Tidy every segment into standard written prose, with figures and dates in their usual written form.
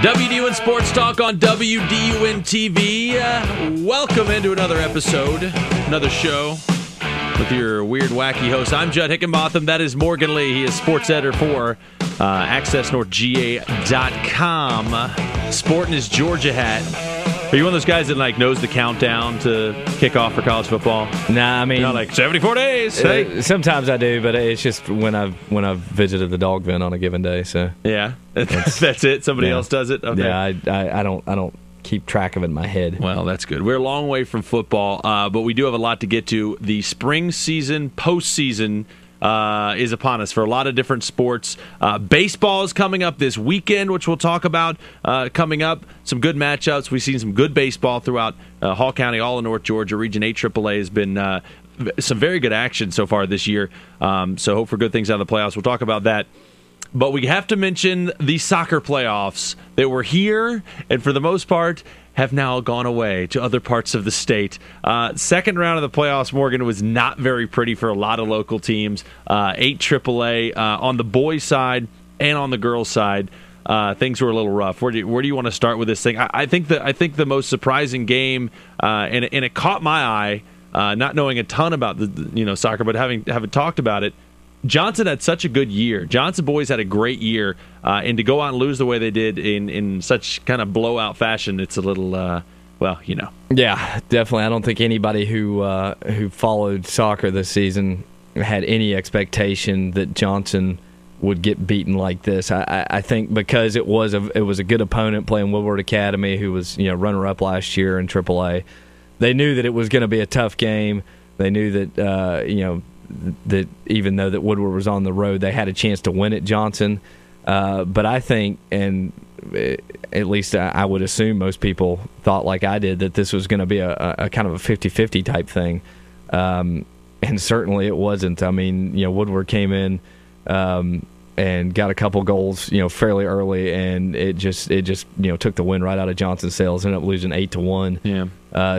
WDUN Sports Talk on WDUN TV. Welcome into another episode, another show with your weird, wacky host. I'm Judd Hickenbotham. That is Morgan Lee. He is sports editor for AccessNorthGA.com. Sporting his Georgia hat. Are you one of those guys that knows the countdown to kick off for college football? Nah, I mean, 74 days. Hey. Sometimes I do, but it's just when I've visited the dog vent on a given day. So yeah, that's it. Somebody else does it. Okay. Yeah, I don't keep track of it in my head. Well, that's good. We're a long way from football, but we do have a lot to get to. The spring season, postseason is upon us for a lot of different sports. Baseball is coming up this weekend, which we'll talk about coming up. Some good matchups. We've seen some good baseball throughout Hall County, all in North Georgia. Region 8 AAA has been some very good action so far this year. So hope for good things out of the playoffs. We'll talk about that. But we have to mention the soccer playoffs that were here and for the most part have now gone away to other parts of the state. Second round of the playoffs, Morgan, was not very pretty for a lot of local teams. 8 AAA on the boys' side and on the girls' side. Things were a little rough. Where do you want to start with this thing? I think the most surprising game, and it caught my eye, not knowing a ton about the soccer, but having talked about it. Johnson had such a good year. Johnson boys had a great year, and to go out and lose the way they did in such kind of blowout fashion, it's a little, Yeah, definitely. I don't think anybody who followed soccer this season had any expectation that Johnson would get beaten like this. I think because it was a good opponent playing Woodward Academy, who was runner-up last year in AAA. They knew that it was going to be a tough game. They knew that that even though that Woodward was on the road, they had a chance to win at Johnson. But I think, and at least I would assume most people thought like I did, that this was going to be a kind of a 50-50 type thing. And certainly it wasn't. I mean, Woodward came in and got a couple goals, fairly early, and it just took the win right out of Johnson's sails. Ended up losing 8-1. Yeah.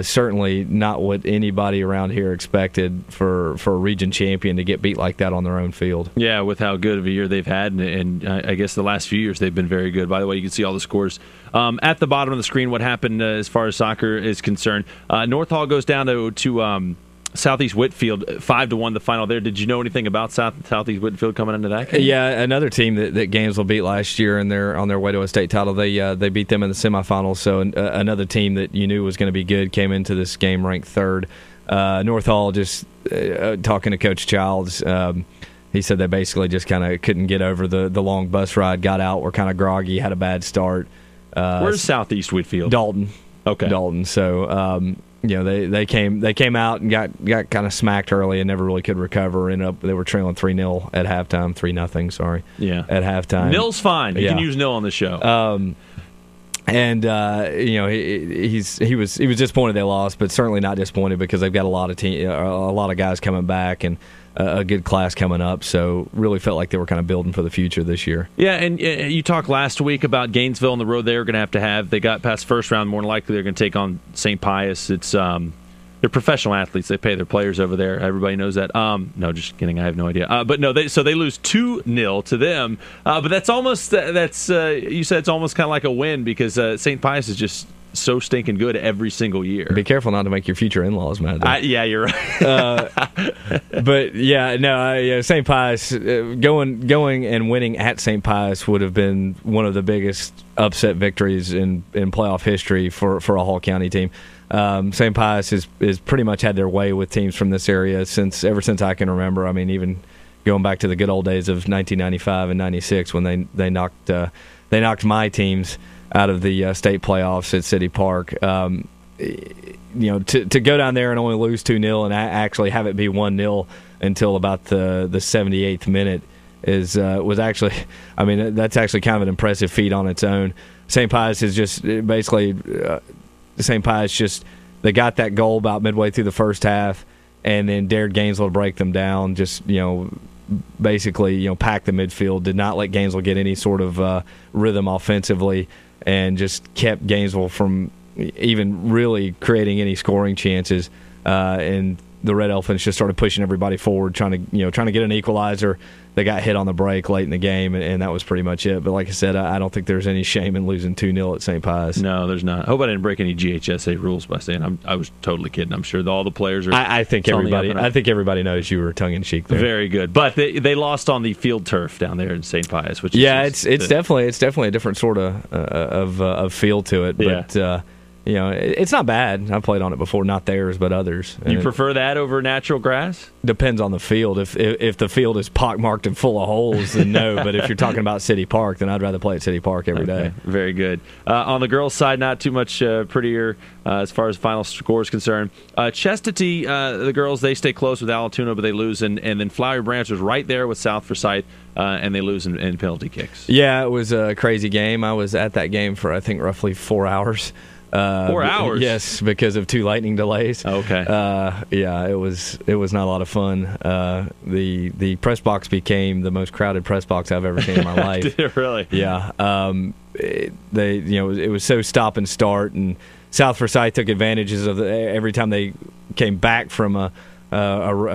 Certainly not what anybody around here expected for a region champion to get beat like that on their own field. Yeah, with how good of a year they've had, and I guess the last few years they've been very good. By the way, you can see all the scores at the bottom of the screen. What happened as far as soccer is concerned? North Hall goes down to Southeast Whitfield 5-1 the final there. Did you know anything about Southeast Whitfield coming into that game? Yeah, another team that Gainesville beat last year, and they're on their way to a state title. They beat them in the semifinals. So another team that you knew was going to be good came into this game ranked third. North Hall, just talking to Coach Childs, he said they basically just kind of couldn't get over the long bus ride. Got out, were kind of groggy, had a bad start. Where's Southeast Whitfield? Dalton. Okay, Dalton. So. They came out and got kind of smacked early and never really could recover. They were trailing 3-0 at halftime, 3-0. Sorry. Yeah. At halftime. Nil's fine. You can use Nil on the show. He was disappointed they lost, but certainly not disappointed because they've got a lot of guys coming back and a good class coming up. So really felt like they were kind of building for the future this year. Yeah, and you talked last week about Gainesville and the road they were going to have. They got past first round. More than likely, they're going to take on St. Pius. It's they're professional athletes. They pay their players over there. Everybody knows that. No, just kidding. I have no idea. But no, so they lose 2-0 to them. But that's almost you said it's almost kind of like a win because St. Pius is just so stinking good every single year. Be careful not to make your future in-laws mad. Yeah, you're right. But yeah, no, St. Pius going and winning at St. Pius would have been one of the biggest upset victories in playoff history for a Hall County team. St. Pius is pretty much had their way with teams from this area ever since I can remember. I mean, even going back to the good old days of 1995 and 96 when they knocked my teams out of the state playoffs at City Park. To go down there and only lose 2-0 and actually have it be 1-0 until about the 78th minute was actually, I mean, that's actually kind of an impressive feat on its own. St. Pius is just basically they got that goal about midway through the first half and then dared Gainesville to break them down. Just basically pack the midfield, did not let Gainesville get any sort of rhythm offensively, and just kept Gainesville from even really creating any scoring chances. And the Red Elephants just started pushing everybody forward, trying to get an equalizer. They got hit on the break late in the game, and that was pretty much it. But like I said, I don't think there's any shame in losing 2-0 at St. Pius. No, there's not. I hope I didn't break any GHSA rules by saying I was totally kidding. I'm sure all the players are. I think everybody knows you were tongue in cheek there. Very good, but they lost on the field turf down there in St. Pius, which is it's definitely a different sort of feel to it. But it's not bad. I've played on it before, not theirs, but others. You prefer that over natural grass? Depends on the field. If the field is pockmarked and full of holes, then no. But if you're talking about City Park, then I'd rather play at City Park every day. Very good. On the girls' side, not too much prettier as far as final score is concerned. Chestatee, the girls, they stay close with Allatoona, but they lose. And then Flowery Branch was right there with South Forsyth, and they lose in penalty kicks. Yeah, it was a crazy game. I was at that game for, I think, roughly 4 hours. 4 hours? Yes, because of 2 lightning delays. Okay. It was not a lot of fun. The press box became the most crowded press box I've ever seen in my life. Did it really? Yeah. It was so stop and start, and South Forsyth took advantages of every time they came back from a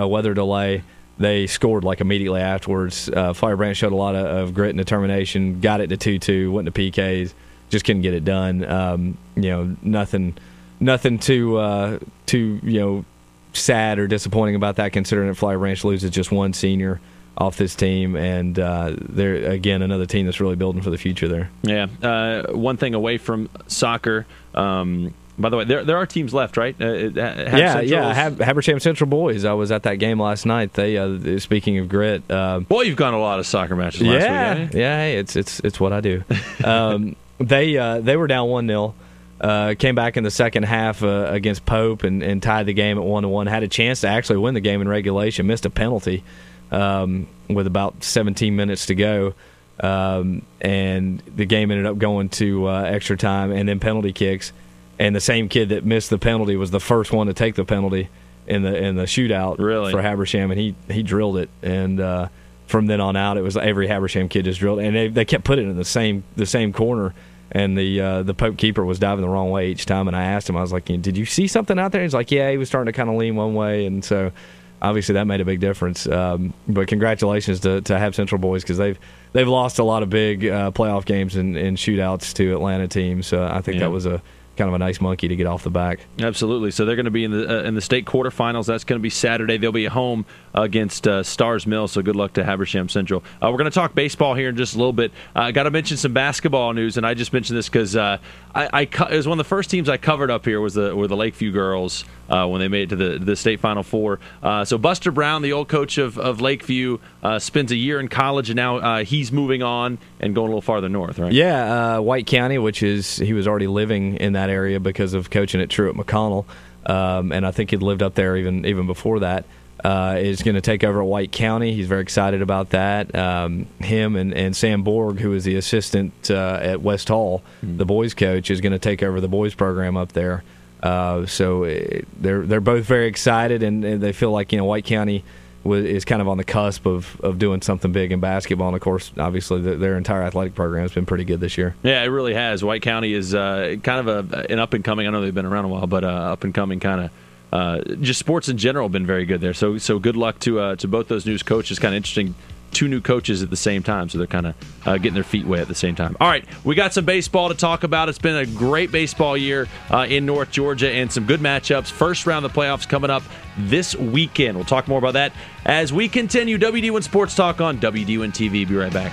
weather delay. They scored like immediately afterwards. Flowery Branch showed a lot of grit and determination. Got it to 2-2. Went to PKs. Just couldn't get it done. Nothing too sad or disappointing about that, considering that Flowery Branch loses just one senior off this team, and they're again another team that's really building for the future there. Yeah. One thing away from soccer. By the way, there are teams left, right? Habersham Central boys. I was at that game last night. They, speaking of grit, you've gone to a lot of soccer matches last week, haven't you? Yeah. Hey, it's what I do. They were down 1-0. Came back in the second half against Pope and tied the game at 1-1. Had a chance to actually win the game in regulation. Missed a penalty with about 17 minutes to go, and the game ended up going to extra time and then penalty kicks. And the same kid that missed the penalty was the first one to take the penalty in the shootout for Habersham, and he drilled it. And from then on out, it was every Habersham kid just drilled, and they kept putting it in the same corner. And the Pope keeper was diving the wrong way each time. And I asked him, I was like, "Did you see something out there?" He's like, "Yeah, he was starting to kind of lean one way." And so obviously that made a big difference. But congratulations to Hab Central boys, because they've lost a lot of big playoff games and shootouts to Atlanta teams. So I think that was a kind of a nice monkey to get off the back. Absolutely. So they're going to be in the state quarterfinals. That's going to be Saturday. They'll be at home against Stars Mill. So good luck to Habersham Central. We're going to talk baseball here in just a little bit. I got to mention some basketball news, and I just mentioned this because it was one of the first teams I covered up here were the Lakeview girls when they made it to the state Final Four. So Buster Brown, the old coach of Lakeview, spends a year in college, and now he's moving on and going a little farther north, right? Yeah, White County, he was already living in that area because of coaching at Truett McConnell, and I think he'd lived up there even before that. Is going to take over at White County. He's very excited about that. Him and Sam Borg, who is the assistant at West Hall, the boys coach, is going to take over the boys program up there. So they're both very excited, and they feel like White County is kind of on the cusp of doing something big in basketball. And of course, obviously, their entire athletic program has been pretty good this year. Yeah, it really has. White County is kind of an up and coming. I know they've been around a while, but up and coming kind of. Just sports in general have been very good there. So good luck to both those new coaches. Kind of interesting, 2 new coaches at the same time. So they're kind of getting their feet wet at the same time. All right, we got some baseball to talk about. It's been a great baseball year in North Georgia and some good matchups. First round of the playoffs coming up this weekend. We'll talk more about that as we continue WDUN Sports Talk on WDUN TV. Be right back.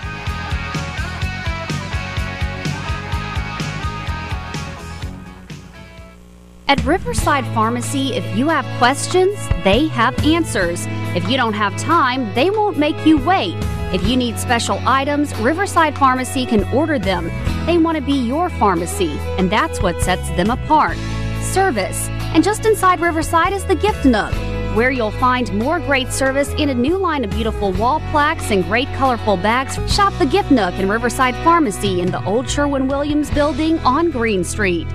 At Riverside Pharmacy, if you have questions, they have answers. If you don't have time, they won't make you wait. If you need special items, Riverside Pharmacy can order them. They want to be your pharmacy, and that's what sets them apart. Service. And just inside Riverside is the Gift Nook, where you'll find more great service in a new line of beautiful wall plaques and great colorful bags. Shop the Gift Nook in Riverside Pharmacy in the old Sherwin-Williams building on Green Street.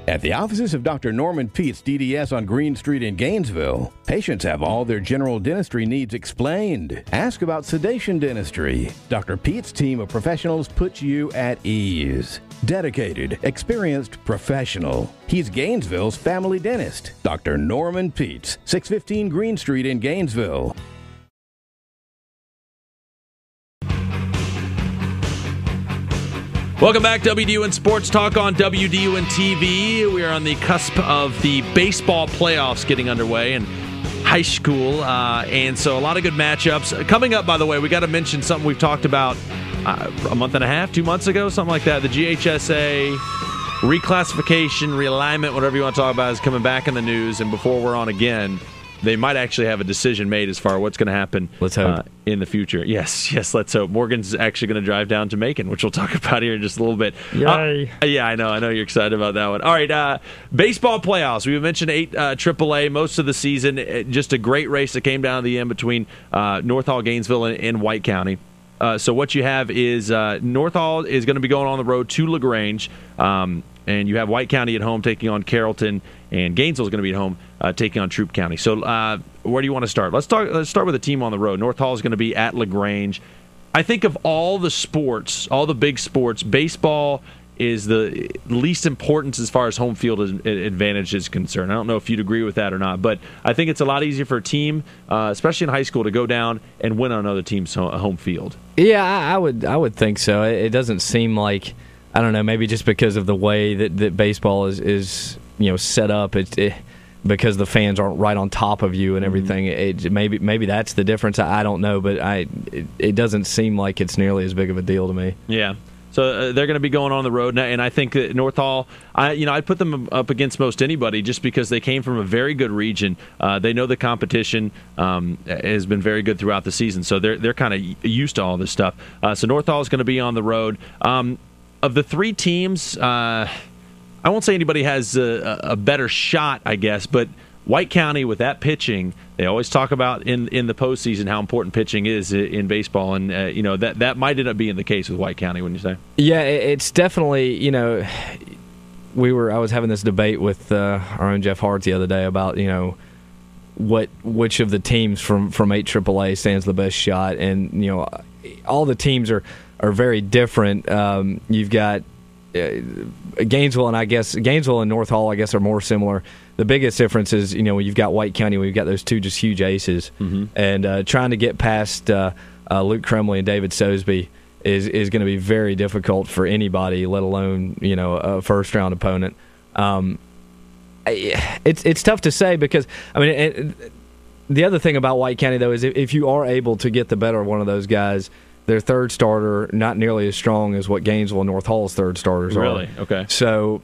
At the offices of Dr. Norman Peets, DDS on Green Street in Gainesville, patients have all their general dentistry needs explained. Ask about sedation dentistry. Dr. Peets' team of professionals puts you at ease. Dedicated, experienced, professional. He's Gainesville's family dentist. Dr. Norman Peets, 615 Green Street in Gainesville. Welcome back, WDUN Sports Talk on WDUN TV. We are on the cusp of the baseball playoffs getting underway in high school, and so a lot of good matchups. Coming up, by the way, we got to mention something we've talked about a month and a half, 2 months ago, something like that. The GHSA reclassification, realignment, whatever you want to talk about, is coming back in the news, and before we're on again, they might actually have a decision made as far as what's going to happen in the future. Yes, let's hope. Morgan's actually going to drive down to Macon, which we'll talk about here in just a little bit. Yay. Yeah, I know you're excited about that one. All right, baseball playoffs. We mentioned 8 AAA most of the season. Just a great race that came down to the end between North Hall, Gainesville, and White County. So what you have is North Hall is going to be going on the road to LaGrange, and you have White County at home taking on Carrollton, and Gainesville is going to be at home taking on Troup County. So where do you want to start? Let's start with a team on the road. North Hall is going to be at LaGrange. I think of all the sports, all the big sports, baseball is the least important as far as home field advantage is concerned. I don't know if you'd agree with that or not, but I think it's a lot easier for a team, especially in high school, to go down and win on another team's home field. Yeah, I would think so. It doesn't seem like, I don't know, maybe just because of the way that baseball is set up, because the fans aren't right on top of you and everything. Maybe that's the difference. I don't know, but it doesn't seem like it's nearly as big of a deal to me. Yeah. So they're going to be going on the road, and I think that North Hall, I'd put them up against most anybody just because they came from a very good region. They know the competition has been very good throughout the season, so they're kind of used to all this stuff. So North Hall is going to be on the road. Of the 3 teams, I won't say anybody has a better shot, I guess, but White County with that pitching, they always talk about in the postseason how important pitching is in baseball, and that might end up being the case with White County, wouldn't you say? Yeah, it's definitely, I was having this debate with our own Jeff Hart the other day about which of the teams from 8 AAA stands the best shot, and all the teams are very different. You've got Gainesville and North Hall, I guess, are more similar. The biggest difference is, when you've got White County, we've got those 2 just huge aces, and trying to get past Luke Kremley and David Sosby is going to be very difficult for anybody, let alone a first round opponent. It's tough to say because the other thing about White County though is if you are able to get the better of one of those guys, their third starter not nearly as strong as what Gainesville and North Hall's third starters are. Really? Okay. So,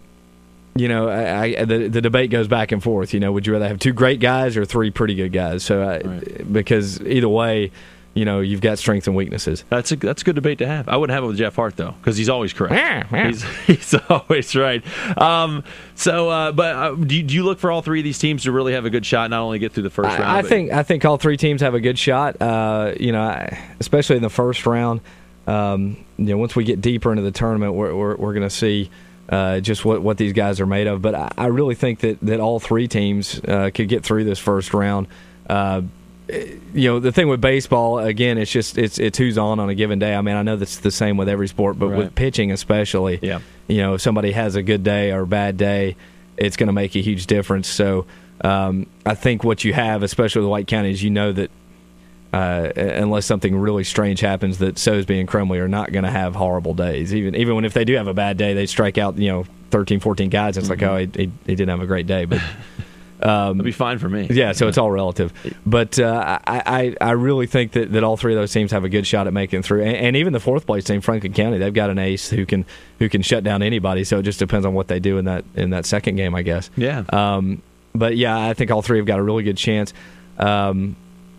the debate goes back and forth. Would you rather have 2 great guys or 3 pretty good guys? So, right. Because either way, you've got strengths and weaknesses. That's a good debate to have. I wouldn't have it with Jeff Hart though, because he's always correct. He's always right. But do you look for all 3 of these teams to really have a good shot, not only get through the first round? I think all 3 teams have a good shot. Especially in the first round. Once we get deeper into the tournament, we're going to see just what these guys are made of. But I really think that all 3 teams could get through this first round. The thing with baseball, again, it's who's on a given day. I know that's the same with every sport, but with pitching especially, if somebody has a good day or a bad day, it's going to make a huge difference. So I think what you have, especially with White County, is that unless something really strange happens, that Sosby and Crumley are not going to have horrible days. Even when if they do have a bad day, they strike out 13, 14 guys. It's like, he didn't have a great day, but. It'll be fine for me. Yeah, so it's all relative. But I really think that all 3 of those teams have a good shot at making it through. And even the 4th place team, Franklin County, they've got an ace who can shut down anybody. So it just depends on what they do in that second game, I guess. Yeah. But yeah, I think all 3 have got a really good chance.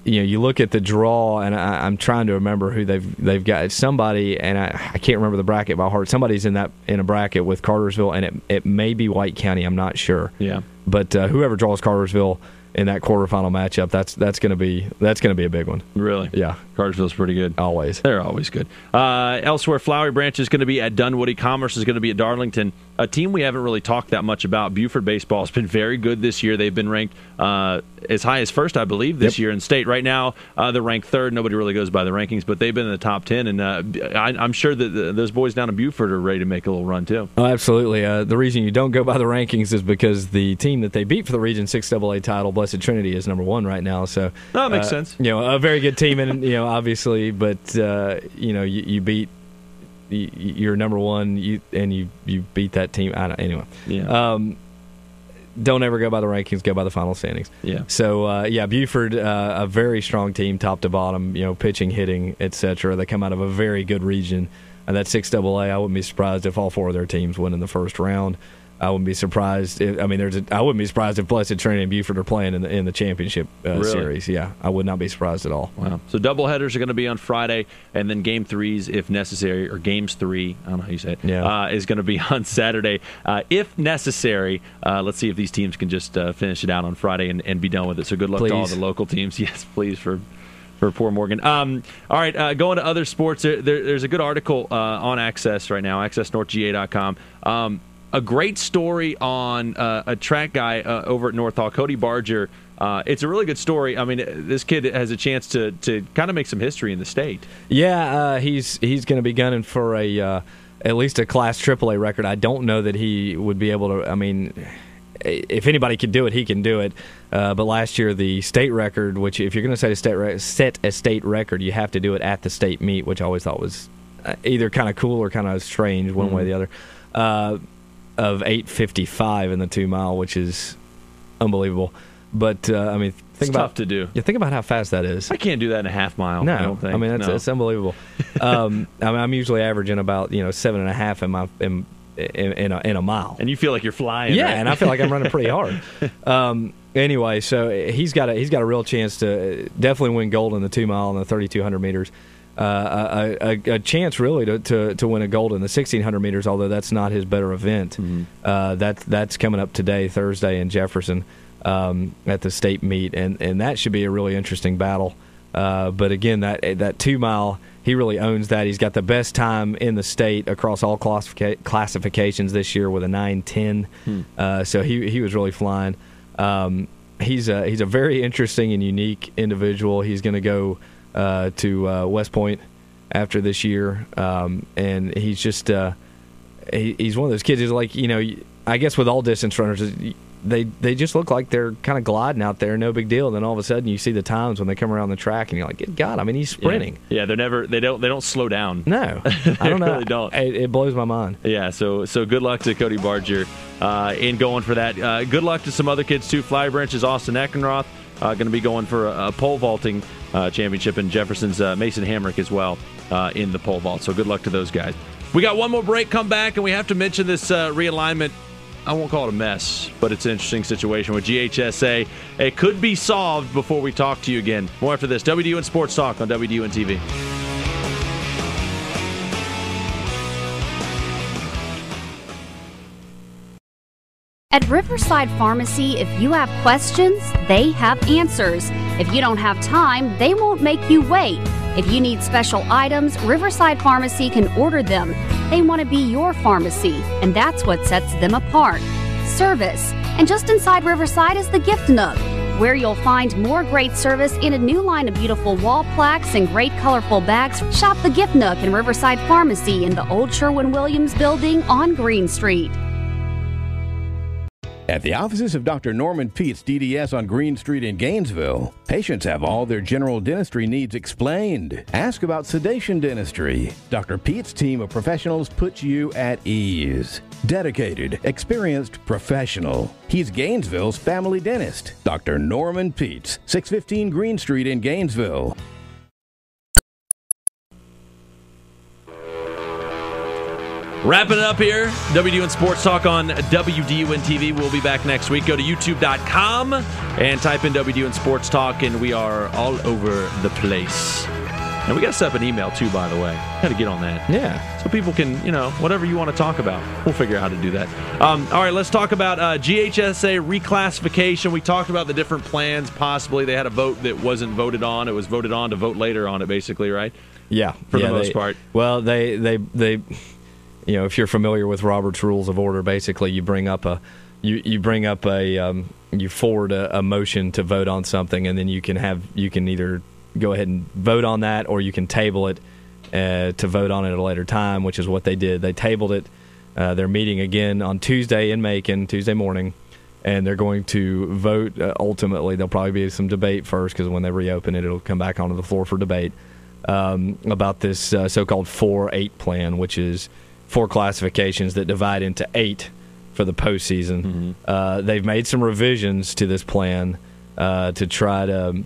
You look at the draw, and I'm trying to remember who they've got. It's somebody, and I can't remember the bracket by heart. Somebody's in a bracket with Cartersville, and it may be White County. I'm not sure. Yeah. But whoever draws Cartersville in that quarterfinal matchup, that's going to be a big one. Really? Yeah. Cartersville's pretty good. Always. They're always good. Elsewhere, Flowery Branch is going to be at Dunwoody. Commerce is going to be at Darlington. a team we haven't really talked that much about. Buford baseball has been very good this year. They've been ranked as high as first, I believe, this year in state. Right now, they're ranked third. Nobody really goes by the rankings, but they've been in the top 10, and I'm sure that those boys down in Buford are ready to make a little run, too. Oh, absolutely. The reason you don't go by the rankings is because the team that they beat for the Region 6 AA title, Blessed Trinity, is number 1 right now. So that makes sense. A very good team, and obviously, but you beat. You're number 1, and you beat that team. Anyway. Yeah. Don't ever go by the rankings. Go by the final standings. Yeah. So Buford, a very strong team, top to bottom. Pitching, hitting, etc. They come out of a very good region. And that 6AA, I wouldn't be surprised if all 4 of their teams win in the first round. I wouldn't be surprised if I wouldn't be surprised if Blessed Trinity and Buford are playing in the championship series. Yeah, I would not be surprised at all. Wow. So doubleheaders are going to be on Friday, and then game 3s, if necessary, or games 3, I don't know how you say it, is going to be on Saturday, if necessary. Let's see if these teams can just finish it out on Friday and be done with it. So good luck to all the local teams. Yes, please, for poor Morgan. All right, going to other sports. There's a good article on Access right now, accessnorthga.com. A great story on a track guy over at North Hall, Cody Barger. It's a really good story. I mean, this kid has a chance to kind of make some history in the state. Yeah, he's going to be gunning for at least a Class AAA record. I don't know that he would be able to. I mean, if anybody could do it, he can do it. But last year, the state record, which if you're going to set a state record, you have to do it at the state meet, which I always thought was either kind of cool or kind of strange, one way or the other. Of 8:55 in the 2 mile, which is unbelievable. But it's tough to do. You think about how fast that is. I can't do that in a half mile. No, I don't think. It's unbelievable. I'm usually averaging about 7.5 in a mile, and you feel like you're flying. Yeah, right? And I feel like I'm running pretty hard. Anyway, so he's got a real chance to definitely win gold in the 2 mile and the 3,200 meters. A chance really to win a gold in the 1,600 meters, although that's not his better event. Mm-hmm. That's coming up today, Thursday, in Jefferson at the state meet, and that should be a really interesting battle. But again, that 2 mile, he really owns that. He's got the best time in the state across all classifications this year with a 9:10. So he was really flying. He's a very interesting and unique individual. He's going to go to West Point after this year, and he's just he's one of those kids who's like, I guess with all distance runners, they just look like they're kind of gliding out there, no big deal. And then all of a sudden you see the times when they come around the track and you're like, good God, I mean, he's sprinting. Yeah, they don't slow down. No, I don't know. Really don't. It blows my mind. Yeah, so good luck to Cody Barger in going for that. Good luck to some other kids too. Fly Branch's Austin Eckenroth going to be going for a pole vaulting championship, and Jefferson's Mason Hamrick as well in the pole vault. So good luck to those guys. We got one more break, come back, and we have to mention this realignment. I won't call it a mess, but it's an interesting situation with GHSA. It could be solved before we talk to you again. More after this. WDUN Sports Talk on WDUN TV. At Riverside Pharmacy, if you have questions, they have answers. If you don't have time, they won't make you wait. If you need special items, Riverside Pharmacy can order them. They want to be your pharmacy, and that's what sets them apart. Service. And just inside Riverside is the Gift Nook, where you'll find more great service in a new line of beautiful wall plaques and great colorful bags. Shop the Gift Nook in Riverside Pharmacy in the old Sherwin-Williams building on Green Street. At the offices of Dr. Norman Peets, DDS on Green Street in Gainesville, patients have all their general dentistry needs explained. Ask about sedation dentistry. Dr. Peets' team of professionals puts you at ease. Dedicated, experienced, professional. He's Gainesville's family dentist. Dr. Norman Peets, 615 Green Street in Gainesville. Wrapping it up here, WDUN Sports Talk on WDUN TV. We'll be back next week. Go to youtube.com and type in WDUN Sports Talk, and we are all over the place. And we got to set up an email, too, by the way. Got to get on that. Yeah. So people can, whatever you want to talk about, we'll figure out how to do that. All right, let's talk about GHSA reclassification. We talked about the different plans, possibly. They had a vote that wasn't voted on. It was voted on to vote later on it, basically, right? Yeah. For the most part. Well, they if you're familiar with Robert's Rules of Order, basically you bring up you forward a motion to vote on something, and then you can either go ahead and vote on that, or you can table it to vote on it at a later time, which is what they did. They tabled it. They're meeting again on Tuesday in Macon, Tuesday morning, and they're going to vote. Ultimately, there'll probably be some debate first, because when they reopen it, it'll come back onto the floor for debate about this so-called 4-8 plan, which is 4 classifications that divide into 8 for the postseason. They've made some revisions to this plan to try to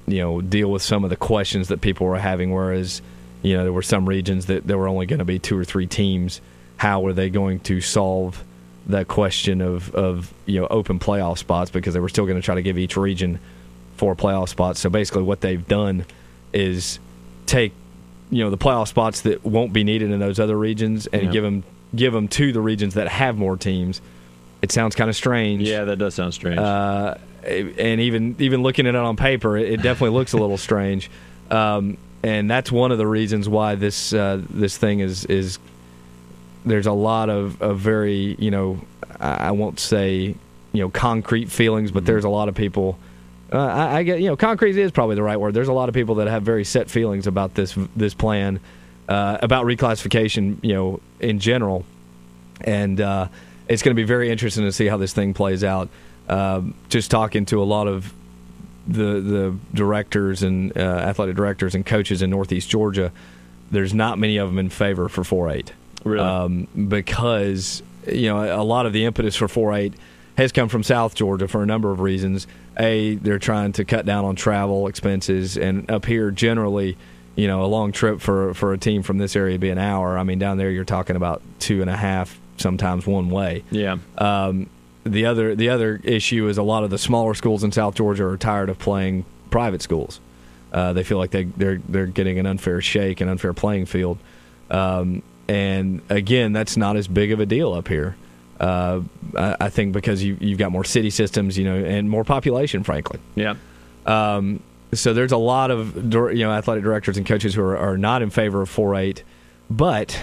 deal with some of the questions that people were having, whereas there were some regions that there were only going to be 2 or 3 teams. How were they going to solve that question of open playoff spots, because they were still going to try to give each region 4 playoff spots. So basically what they've done is take the playoff spots that won't be needed in those other regions and give them to the regions that have more teams. It sounds kind of strange. Yeah, that does sound strange. And even looking at it on paper, it definitely looks a little strange. And that's one of the reasons why this thing is there's a lot of very, I won't say, concrete feelings, but there's a lot of people. I get, concrete is probably the right word. There's a lot of people that have very set feelings about this plan, about reclassification, in general, and it's going to be very interesting to see how this thing plays out. Just talking to a lot of the directors and athletic directors and coaches in Northeast Georgia, there's not many of them in favor for 4-8. Really? Because a lot of the impetus for 4-8 has come from South Georgia for a number of reasons. They're trying to cut down on travel expenses, and up here generally, a long trip for a team from this area would be an hour. I mean, down there you're talking about 2.5, sometimes one way. Yeah. The other issue is a lot of the smaller schools in South Georgia are tired of playing private schools. They feel like they're getting an unfair shake, an unfair playing field. And again, that's not as big of a deal up here. I think because you've got more city systems, and more population, frankly. Yeah. So there's a lot of athletic directors and coaches who are not in favor of 4-8, but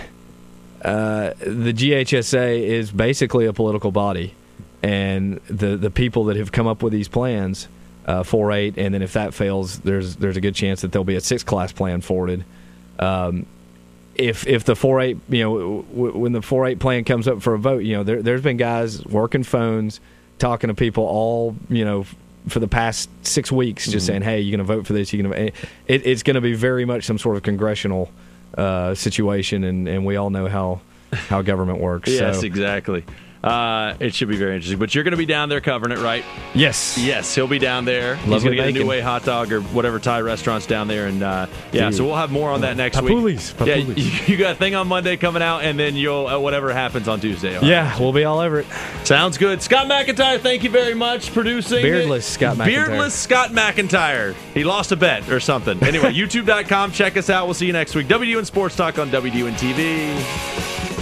the GHSA is basically a political body, and the people that have come up with these plans, 4-8, and then if that fails, there's a good chance that there'll be a 6-class plan forwarded. If the 4-8, when the 4-8 plan comes up for a vote, there's been guys working phones, talking to people all, for the past 6 weeks, just saying, hey, you're going to vote for this. It's going to be very much some sort of congressional situation, and we all know how government works. Yes, so. Exactly. It should be very interesting. But you're going to be down there covering it, right? Yes. Yes, he'll be down there. He's going to get a New Way hot dog or whatever Thai restaurant's down there. And, so we'll have more on that next week. Yeah, you got a thing on Monday coming out, and then you'll whatever happens on Tuesday. Yeah, we'll be all over it. Sounds good. Scott McIntyre, thank you very much. Producing. Beardless Scott McIntyre. Beardless Scott McIntyre. He lost a bet or something. Anyway, YouTube.com. Check us out. We'll see you next week. WDUN Sports Talk on WDUN TV.